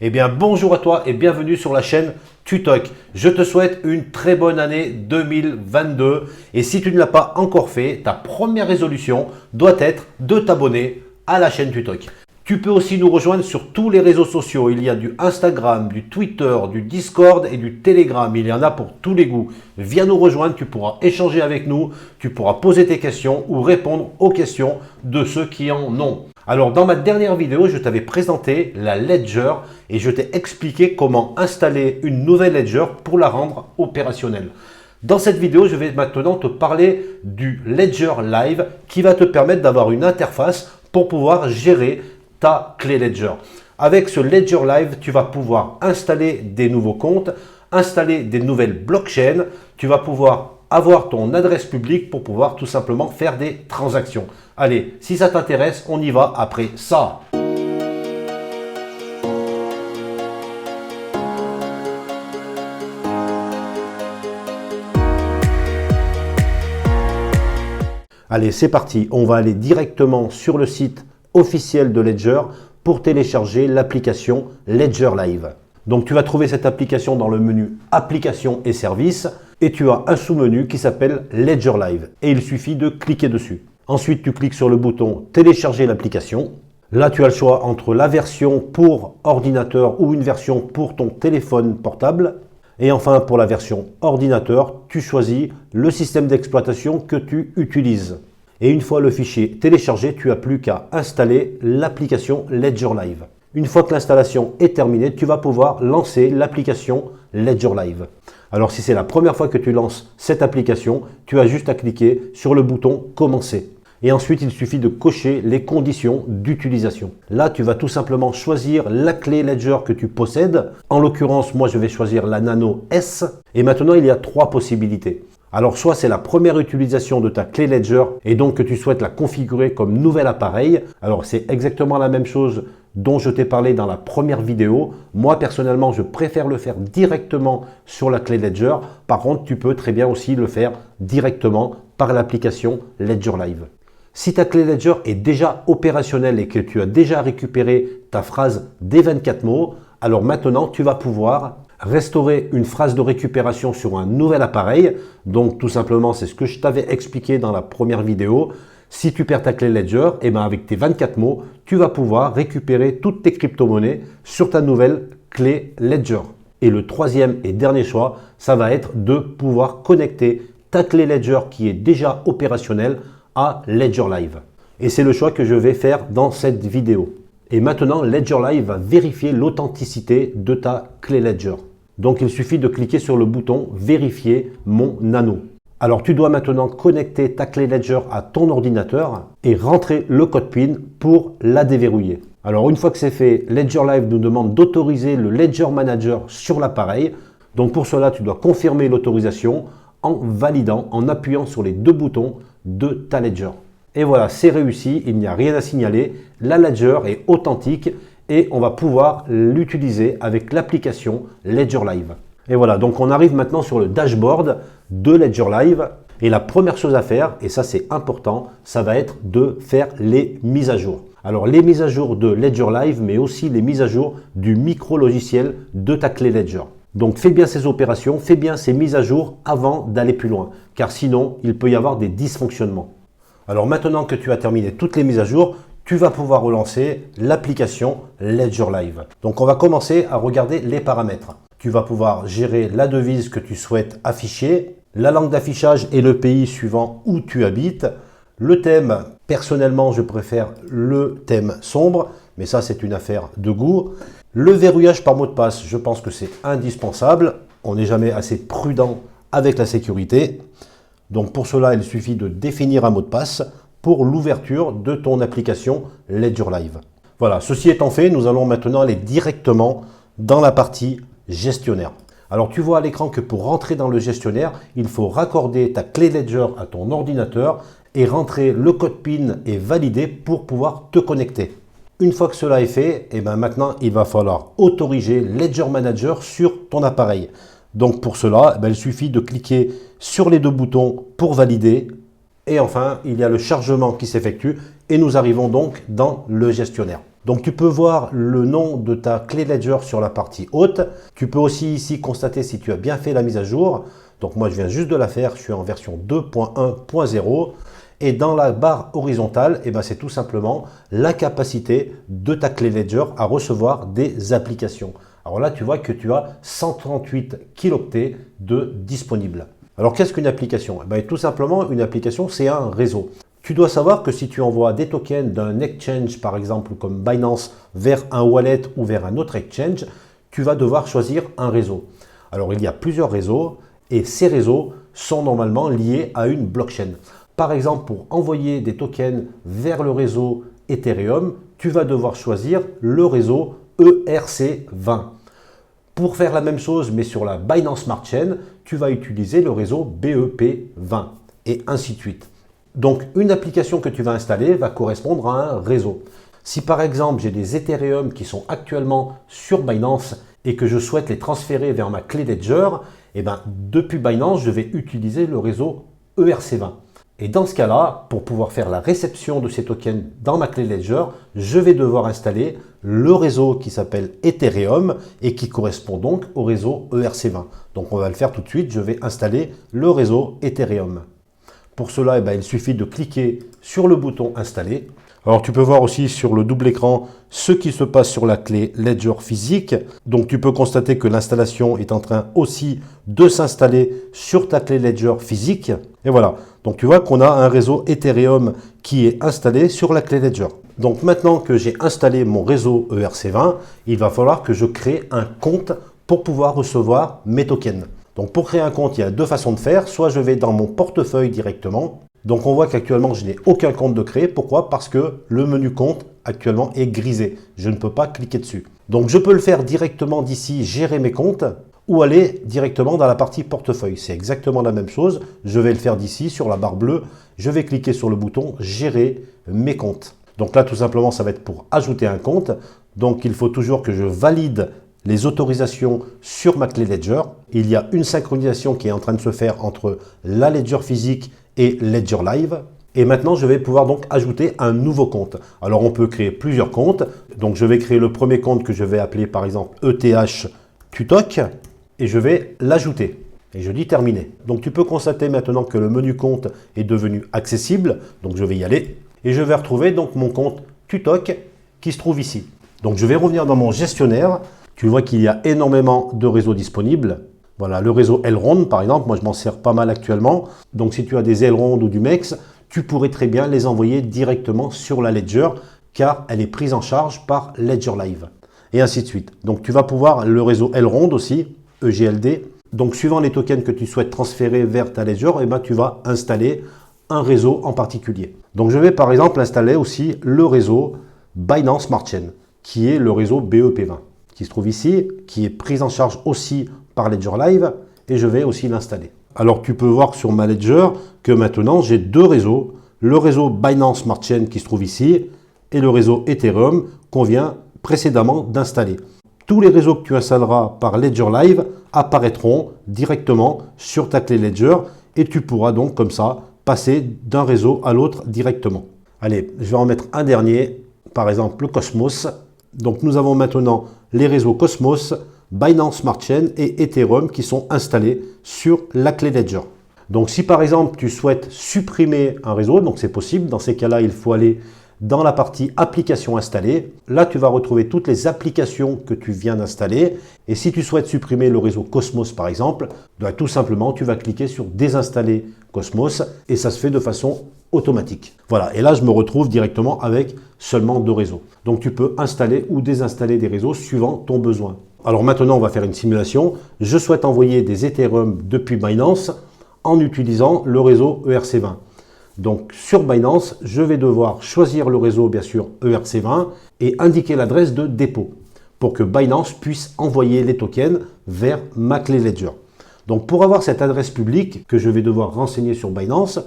Eh bien bonjour à toi et bienvenue sur la chaîne Tutoc. Je te souhaite une très bonne année 2022 et si tu ne l'as pas encore fait, ta première résolution doit être de t'abonner à la chaîne Tutoc. Tu peux aussi nous rejoindre sur tous les réseaux sociaux. Il y a du Instagram, du Twitter, du Discord et du Telegram. Il y en a pour tous les goûts. Viens nous rejoindre, tu pourras échanger avec nous, tu pourras poser tes questions ou répondre aux questions de ceux qui en ont. Alors dans ma dernière vidéo, je t'avais présenté la Ledger et je t'ai expliqué comment installer une nouvelle Ledger pour la rendre opérationnelle. Dans cette vidéo, je vais maintenant te parler du Ledger Live qui va te permettre d'avoir une interface pour pouvoir gérer ta clé Ledger. Avec ce Ledger Live, tu vas pouvoir installer des nouveaux comptes, installer des nouvelles blockchains, tu vas pouvoir avoir ton adresse publique pour pouvoir tout simplement faire des transactions. Allez, si ça t'intéresse, on y va après ça. Allez, c'est parti. On va aller directement sur le site officiel de Ledger pour télécharger l'application Ledger Live. Donc tu vas trouver cette application dans le menu Applications et services et tu as un sous-menu qui s'appelle Ledger Live et il suffit de cliquer dessus. Ensuite, tu cliques sur le bouton Télécharger l'application. Là, tu as le choix entre la version pour ordinateur ou une version pour ton téléphone portable. Et enfin, pour la version ordinateur, tu choisis le système d'exploitation que tu utilises. Et une fois le fichier téléchargé, tu n'as plus qu'à installer l'application Ledger Live. Une fois que l'installation est terminée, tu vas pouvoir lancer l'application Ledger Live. Alors si c'est la première fois que tu lances cette application, tu as juste à cliquer sur le bouton Commencer. Et ensuite, il suffit de cocher les conditions d'utilisation. Là, tu vas tout simplement choisir la clé Ledger que tu possèdes. En l'occurrence, moi, je vais choisir la Nano S. Et maintenant, il y a trois possibilités. Alors, soit c'est la première utilisation de ta clé Ledger et donc que tu souhaites la configurer comme nouvel appareil. Alors, c'est exactement la même chose dont je t'ai parlé dans la première vidéo. Moi, personnellement, je préfère le faire directement sur la clé Ledger. Par contre, tu peux très bien aussi le faire directement par l'application Ledger Live. Si ta clé Ledger est déjà opérationnelle et que tu as déjà récupéré ta phrase des 24 mots, alors maintenant, tu vas pouvoir restaurer une phrase de récupération sur un nouvel appareil. Donc, tout simplement, c'est ce que je t'avais expliqué dans la première vidéo. Si tu perds ta clé Ledger, et bien avec tes 24 mots, tu vas pouvoir récupérer toutes tes crypto-monnaies sur ta nouvelle clé Ledger. Et le troisième et dernier choix, ça va être de pouvoir connecter ta clé Ledger qui est déjà opérationnelle à Ledger Live. Et c'est le choix que je vais faire dans cette vidéo. Et maintenant, Ledger Live va vérifier l'authenticité de ta clé Ledger. Donc, il suffit de cliquer sur le bouton « Vérifier mon nano ». Alors, tu dois maintenant connecter ta clé Ledger à ton ordinateur et rentrer le code PIN pour la déverrouiller. Alors, une fois que c'est fait, Ledger Live nous demande d'autoriser le Ledger Manager sur l'appareil. Donc, pour cela, tu dois confirmer l'autorisation en validant, en appuyant sur les deux boutons de ta Ledger. Et voilà, c'est réussi, il n'y a rien à signaler. La Ledger est authentique et on va pouvoir l'utiliser avec l'application Ledger Live. Et voilà, donc on arrive maintenant sur le dashboard de Ledger Live. Et la première chose à faire, et ça c'est important, ça va être de faire les mises à jour. Alors les mises à jour de Ledger Live, mais aussi les mises à jour du micro-logiciel de ta clé Ledger. Donc fais bien ces opérations, fais bien ces mises à jour avant d'aller plus loin, car sinon il peut y avoir des dysfonctionnements. Alors maintenant que tu as terminé toutes les mises à jour, tu vas pouvoir relancer l'application Ledger Live. Donc on va commencer à regarder les paramètres. Tu vas pouvoir gérer la devise que tu souhaites afficher, la langue d'affichage et le pays suivant où tu habites. Le thème, personnellement je préfère le thème sombre, mais ça c'est une affaire de goût. Le verrouillage par mot de passe, je pense que c'est indispensable. On n'est jamais assez prudent avec la sécurité. Donc pour cela, il suffit de définir un mot de passe pour l'ouverture de ton application Ledger Live. Voilà, ceci étant fait, nous allons maintenant aller directement dans la partie gestionnaire. Alors tu vois à l'écran que pour rentrer dans le gestionnaire, il faut raccorder ta clé Ledger à ton ordinateur et rentrer le code PIN et valider pour pouvoir te connecter. Une fois que cela est fait, et maintenant il va falloir autoriser Ledger Manager sur ton appareil. Donc pour cela, il suffit de cliquer sur les deux boutons pour valider. Et enfin, il y a le chargement qui s'effectue et nous arrivons donc dans le gestionnaire. Donc tu peux voir le nom de ta clé Ledger sur la partie haute. Tu peux aussi ici constater si tu as bien fait la mise à jour. Donc moi je viens juste de la faire, je suis en version 2.1.0. Et dans la barre horizontale, c'est tout simplement la capacité de ta clé Ledger à recevoir des applications. Alors là, tu vois que tu as 138 kilooctets de disponibles. Alors qu'est-ce qu'une application? Tout simplement, une application, c'est un réseau. Tu dois savoir que si tu envoies des tokens d'un exchange, par exemple comme Binance, vers un wallet ou vers un autre exchange, tu vas devoir choisir un réseau. Alors il y a plusieurs réseaux et ces réseaux sont normalement liés à une blockchain. Par exemple, pour envoyer des tokens vers le réseau Ethereum, tu vas devoir choisir le réseau ERC20. Pour faire la même chose, mais sur la Binance Smart Chain, tu vas utiliser le réseau BEP20 et ainsi de suite. Donc, une application que tu vas installer va correspondre à un réseau. Si par exemple, j'ai des Ethereum qui sont actuellement sur Binance et que je souhaite les transférer vers ma clé Ledger, depuis Binance, je vais utiliser le réseau ERC20. Et dans ce cas-là, pour pouvoir faire la réception de ces tokens dans ma clé Ledger, je vais devoir installer le réseau qui s'appelle Ethereum et qui correspond donc au réseau ERC20. Donc on va le faire tout de suite, je vais installer le réseau Ethereum. Pour cela, il suffit de cliquer sur le bouton installer. Alors tu peux voir aussi sur le double écran ce qui se passe sur la clé Ledger physique. Donc tu peux constater que l'installation est en train aussi de s'installer sur ta clé Ledger physique. Et voilà, donc tu vois qu'on a un réseau Ethereum qui est installé sur la clé Ledger. Donc maintenant que j'ai installé mon réseau ERC20, il va falloir que je crée un compte pour pouvoir recevoir mes tokens. Donc pour créer un compte, il y a deux façons de faire. Soit je vais dans mon portefeuille directement. Donc on voit qu'actuellement je n'ai aucun compte de créer. Pourquoi? Parce que le menu compte actuellement est grisé. Je ne peux pas cliquer dessus. Donc je peux le faire directement d'ici, gérer mes comptes, ou aller directement dans la partie portefeuille. C'est exactement la même chose. Je vais le faire d'ici sur la barre bleue. Je vais cliquer sur le bouton gérer mes comptes. Donc là tout simplement ça va être pour ajouter un compte. Donc il faut toujours que je valide les autorisations sur ma clé Ledger. Il y a une synchronisation qui est en train de se faire entre la Ledger physique et Ledger Live. Et maintenant, je vais pouvoir donc ajouter un nouveau compte. Alors, on peut créer plusieurs comptes. Donc, je vais créer le premier compte que je vais appeler par exemple ETH Tutok et je vais l'ajouter. Et je dis terminer. Donc, tu peux constater maintenant que le menu compte est devenu accessible. Donc, je vais y aller et je vais retrouver donc mon compte Tutok qui se trouve ici. Donc, je vais revenir dans mon gestionnaire. Tu vois qu'il y a énormément de réseaux disponibles. Voilà, le réseau Elrond, par exemple, moi je m'en sers pas mal actuellement. Donc si tu as des Elrond ou du MEX, tu pourrais très bien les envoyer directement sur la Ledger car elle est prise en charge par Ledger Live. Et ainsi de suite. Donc tu vas pouvoir le réseau Elrond aussi, EGLD. Donc suivant les tokens que tu souhaites transférer vers ta Ledger, tu vas installer un réseau en particulier. Donc je vais par exemple installer aussi le réseau Binance Smart Chain, qui est le réseau BEP20. Qui se trouve ici, qui est prise en charge aussi par Ledger Live et je vais aussi l'installer. Alors tu peux voir sur ma Ledger que maintenant j'ai deux réseaux, le réseau Binance Smart Chain qui se trouve ici et le réseau Ethereum qu'on vient précédemment d'installer. Tous les réseaux que tu installeras par Ledger Live apparaîtront directement sur ta clé Ledger et tu pourras donc comme ça passer d'un réseau à l'autre directement. Allez, je vais en mettre un dernier, par exemple le Cosmos. Donc nous avons maintenant les réseaux Cosmos, Binance Smart Chain et Ethereum qui sont installés sur la clé Ledger. Donc si par exemple tu souhaites supprimer un réseau, donc c'est possible, dans ces cas-là il faut aller dans la partie applications installées. Là tu vas retrouver toutes les applications que tu viens d'installer et si tu souhaites supprimer le réseau Cosmos par exemple, tout simplement tu vas cliquer sur désinstaller Cosmos et ça se fait de façon automatique. Voilà, et là je me retrouve directement avec seulement deux réseaux. Donc tu peux installer ou désinstaller des réseaux suivant ton besoin. Alors maintenant on va faire une simulation. Je souhaite envoyer des Ethereum depuis Binance en utilisant le réseau ERC20. Donc sur Binance, je vais devoir choisir le réseau bien sûr ERC20 et indiquer l'adresse de dépôt pour que Binance puisse envoyer les tokens vers ma clé Ledger. Donc pour avoir cette adresse publique que je vais devoir renseigner sur Binance,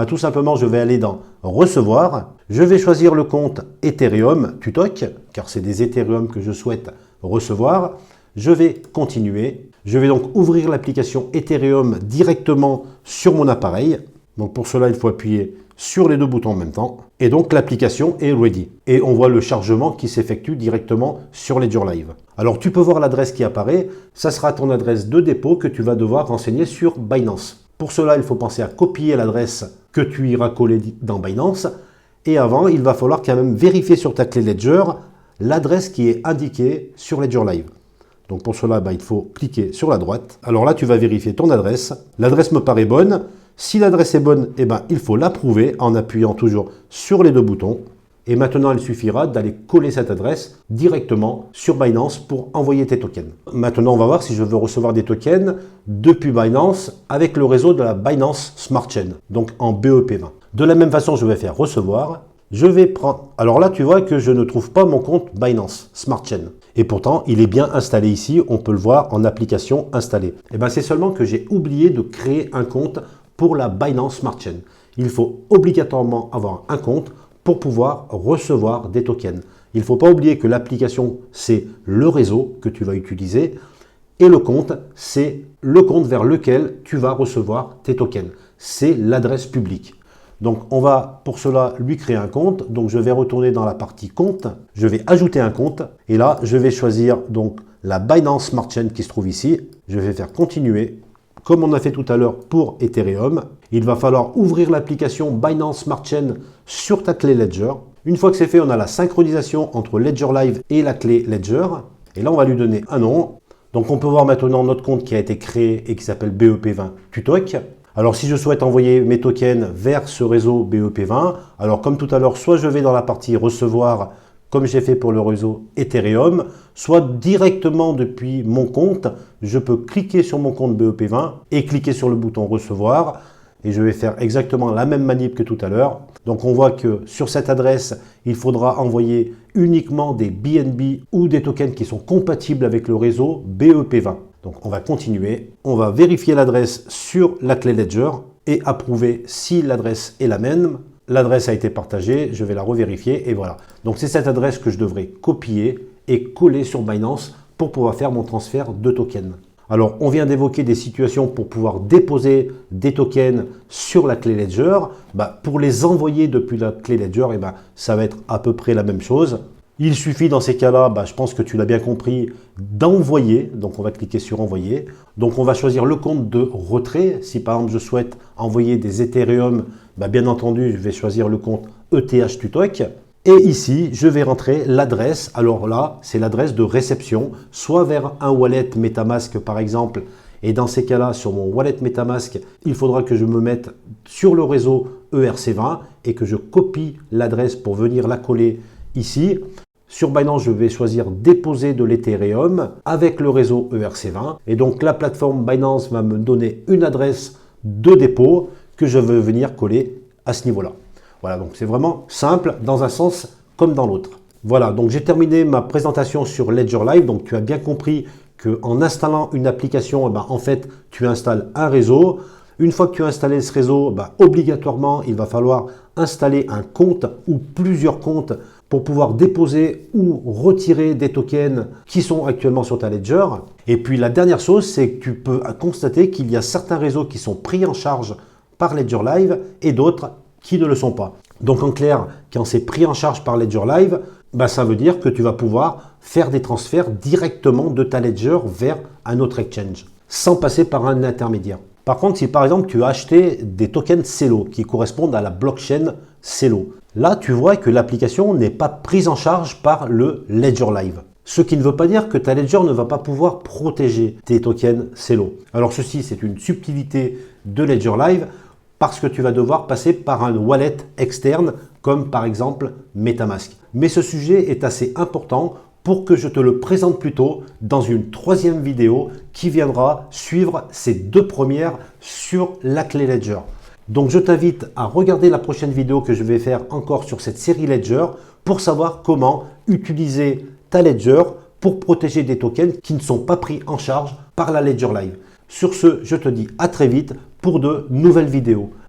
tout simplement je vais aller dans recevoir, je vais choisir le compte Ethereum Tutok car c'est des Ethereum que je souhaite recevoir, je vais continuer, je vais donc ouvrir l'application Ethereum directement sur mon appareil. Donc pour cela il faut appuyer sur les deux boutons en même temps. Et donc l'application est ready. Et on voit le chargement qui s'effectue directement sur Ledger Live. Alors tu peux voir l'adresse qui apparaît. Ça sera ton adresse de dépôt que tu vas devoir renseigner sur Binance. Pour cela, il faut penser à copier l'adresse que tu iras coller dans Binance. Et avant, il va falloir quand même vérifier sur ta clé Ledger l'adresse qui est indiquée sur Ledger Live. Donc pour cela, il faut cliquer sur la droite. Alors là, tu vas vérifier ton adresse. L'adresse me paraît bonne. Si l'adresse est bonne, il faut l'approuver en appuyant toujours sur les deux boutons. Et maintenant, il suffira d'aller coller cette adresse directement sur Binance pour envoyer tes tokens. Maintenant, on va voir si je veux recevoir des tokens depuis Binance avec le réseau de la Binance Smart Chain, donc en BEP20. De la même façon, je vais faire recevoir. Je vais prendre... Alors là, tu vois que je ne trouve pas mon compte Binance Smart Chain. Et pourtant, il est bien installé ici. On peut le voir en application installée. C'est seulement que j'ai oublié de créer un compte pour la Binance Smart Chain. Il faut obligatoirement avoir un compte pour pouvoir recevoir des tokens. Il ne faut pas oublier que l'application, c'est le réseau que tu vas utiliser et le compte, c'est le compte vers lequel tu vas recevoir tes tokens. C'est l'adresse publique. Donc, on va pour cela lui créer un compte. Donc, je vais retourner dans la partie compte. Je vais ajouter un compte. Et là, je vais choisir donc la Binance Smart Chain qui se trouve ici. Je vais faire continuer. Comme on a fait tout à l'heure pour Ethereum, il va falloir ouvrir l'application Binance Smart Chain sur ta clé Ledger. Une fois que c'est fait, on a la synchronisation entre Ledger Live et la clé Ledger. Et là, on va lui donner un nom. Donc, on peut voir maintenant notre compte qui a été créé et qui s'appelle BEP20 Tutok. Alors, si je souhaite envoyer mes tokens vers ce réseau BEP20, alors comme tout à l'heure, soit je vais dans la partie recevoir, comme j'ai fait pour le réseau Ethereum, soit directement depuis mon compte, je peux cliquer sur mon compte BEP20 et cliquer sur le bouton recevoir. Et je vais faire exactement la même manip que tout à l'heure. Donc on voit que sur cette adresse, il faudra envoyer uniquement des BNB ou des tokens qui sont compatibles avec le réseau BEP20. Donc on va continuer. On va vérifier l'adresse sur la clé Ledger et approuver si l'adresse est la même. L'adresse a été partagée, je vais la revérifier et voilà. Donc c'est cette adresse que je devrais copier et coller sur Binance pour pouvoir faire mon transfert de tokens. Alors, on vient d'évoquer des situations pour pouvoir déposer des tokens sur la clé Ledger. Pour les envoyer depuis la clé Ledger, ça va être à peu près la même chose. Il suffit dans ces cas-là, je pense que tu l'as bien compris, d'envoyer. Donc, on va cliquer sur envoyer. Donc, on va choisir le compte de retrait. Si par exemple, je souhaite envoyer des Ethereum, bien entendu, je vais choisir le compte ETH Tutok. Et ici, je vais rentrer l'adresse. Alors là, c'est l'adresse de réception, soit vers un wallet MetaMask par exemple. Et dans ces cas-là, sur mon wallet MetaMask, il faudra que je me mette sur le réseau ERC20 et que je copie l'adresse pour venir la coller ici. Sur Binance, je vais choisir déposer de l'Ethereum avec le réseau ERC20. Et donc, la plateforme Binance va me donner une adresse de dépôt que je veux venir coller à ce niveau-là. Voilà, donc c'est vraiment simple dans un sens comme dans l'autre. Voilà, donc j'ai terminé ma présentation sur Ledger Live. Donc tu as bien compris qu'en installant une application, en fait, tu installes un réseau. Une fois que tu as installé ce réseau, obligatoirement, il va falloir installer un compte ou plusieurs comptes pour pouvoir déposer ou retirer des tokens qui sont actuellement sur ta Ledger. Et puis la dernière chose, c'est que tu peux constater qu'il y a certains réseaux qui sont pris en charge par Ledger Live et d'autres qui ne le sont pas. Donc en clair, quand c'est pris en charge par Ledger Live, ça veut dire que tu vas pouvoir faire des transferts directement de ta Ledger vers un autre exchange, sans passer par un intermédiaire. Par contre, si par exemple tu as acheté des tokens Celo qui correspondent à la blockchain Celo, là tu vois que l'application n'est pas prise en charge par le Ledger Live. Ce qui ne veut pas dire que ta Ledger ne va pas pouvoir protéger tes tokens Celo. Alors ceci, c'est une subtilité de Ledger Live, parce que tu vas devoir passer par un wallet externe, comme par exemple MetaMask. Mais ce sujet est assez important pour que je te le présente plus tôt dans une troisième vidéo qui viendra suivre ces deux premières sur la clé Ledger. Donc je t'invite à regarder la prochaine vidéo que je vais faire encore sur cette série Ledger pour savoir comment utiliser ta Ledger pour protéger des tokens qui ne sont pas pris en charge par la Ledger Live. Sur ce, je te dis à très vite pour de nouvelles vidéos.